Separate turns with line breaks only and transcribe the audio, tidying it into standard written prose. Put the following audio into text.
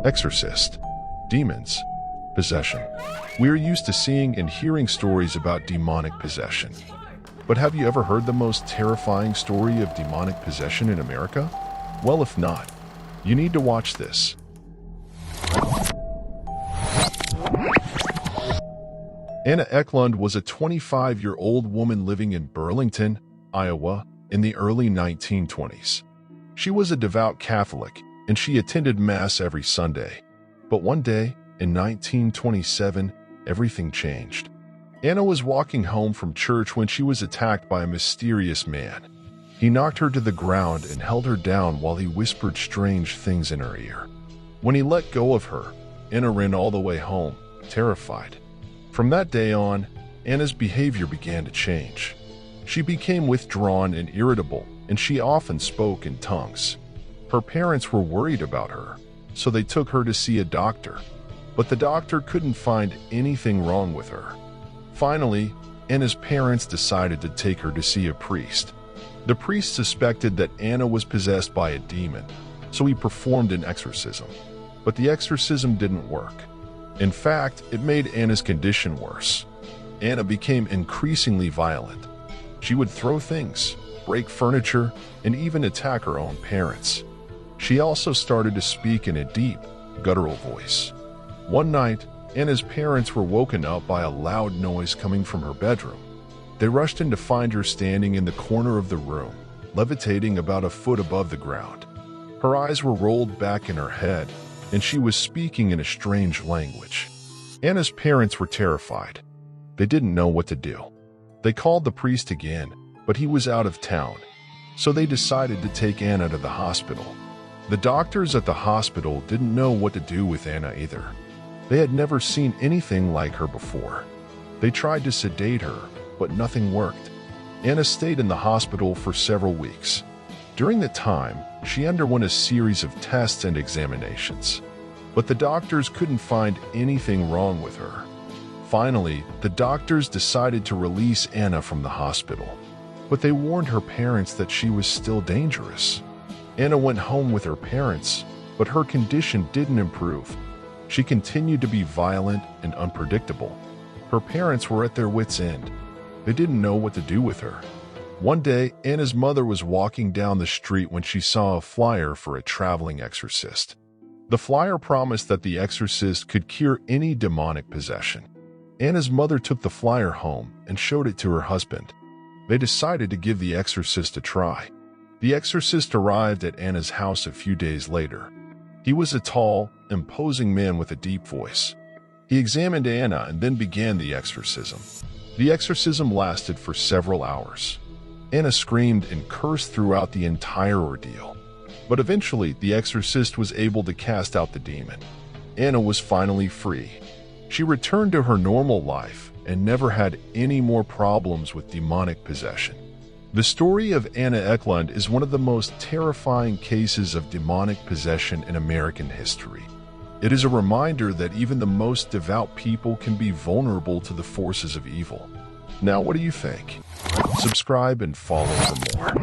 Exorcist. Demons. Possession. We are used to seeing and hearing stories about demonic possession. But have you ever heard the most terrifying story of demonic possession in America? Well, if not, you need to watch this. Anna Ecklund was a 25-year-old woman living in Burlington, Iowa, in the early 1920s. She was a devout Catholic, and she attended Mass every Sunday. But one day, in 1927, everything changed. Anna was walking home from church when she was attacked by a mysterious man. He knocked her to the ground and held her down while he whispered strange things in her ear. When he let go of her, Anna ran all the way home, terrified. From that day on, Anna's behavior began to change. She became withdrawn and irritable, and she often spoke in tongues. Her parents were worried about her, so they took her to see a doctor. But the doctor couldn't find anything wrong with her. Finally, Anna's parents decided to take her to see a priest. The priest suspected that Anna was possessed by a demon, so he performed an exorcism. But the exorcism didn't work. In fact, it made Anna's condition worse. Anna became increasingly violent. She would throw things, break furniture, and even attack her own parents. She also started to speak in a deep, guttural voice. One night, Anna's parents were woken up by a loud noise coming from her bedroom. They rushed in to find her standing in the corner of the room, levitating about a foot above the ground. Her eyes were rolled back in her head, and she was speaking in a strange language. Anna's parents were terrified. They didn't know what to do. They called the priest again, but he was out of town, so they decided to take Anna to the hospital. The doctors at the hospital didn't know what to do with Anna either. They had never seen anything like her before. They tried to sedate her, but nothing worked. Anna stayed in the hospital for several weeks. During that time, she underwent a series of tests and examinations, but the doctors couldn't find anything wrong with her. Finally, the doctors decided to release Anna from the hospital, but they warned her parents that she was still dangerous. Anna went home with her parents, but her condition didn't improve. She continued to be violent and unpredictable. Her parents were at their wits' end. They didn't know what to do with her. One day, Anna's mother was walking down the street when she saw a flyer for a traveling exorcist. The flyer promised that the exorcist could cure any demonic possession. Anna's mother took the flyer home and showed it to her husband. They decided to give the exorcist a try. The exorcist arrived at Anna's house a few days later. He was a tall, imposing man with a deep voice. He examined Anna and then began the exorcism. The exorcism lasted for several hours. Anna screamed and cursed throughout the entire ordeal. But eventually, the exorcist was able to cast out the demon. Anna was finally free. She returned to her normal life and never had any more problems with demonic possession. The story of Anna Ecklund is one of the most terrifying cases of demonic possession in American history. It is a reminder that even the most devout people can be vulnerable to the forces of evil. Now, what do you think? Subscribe and follow for more.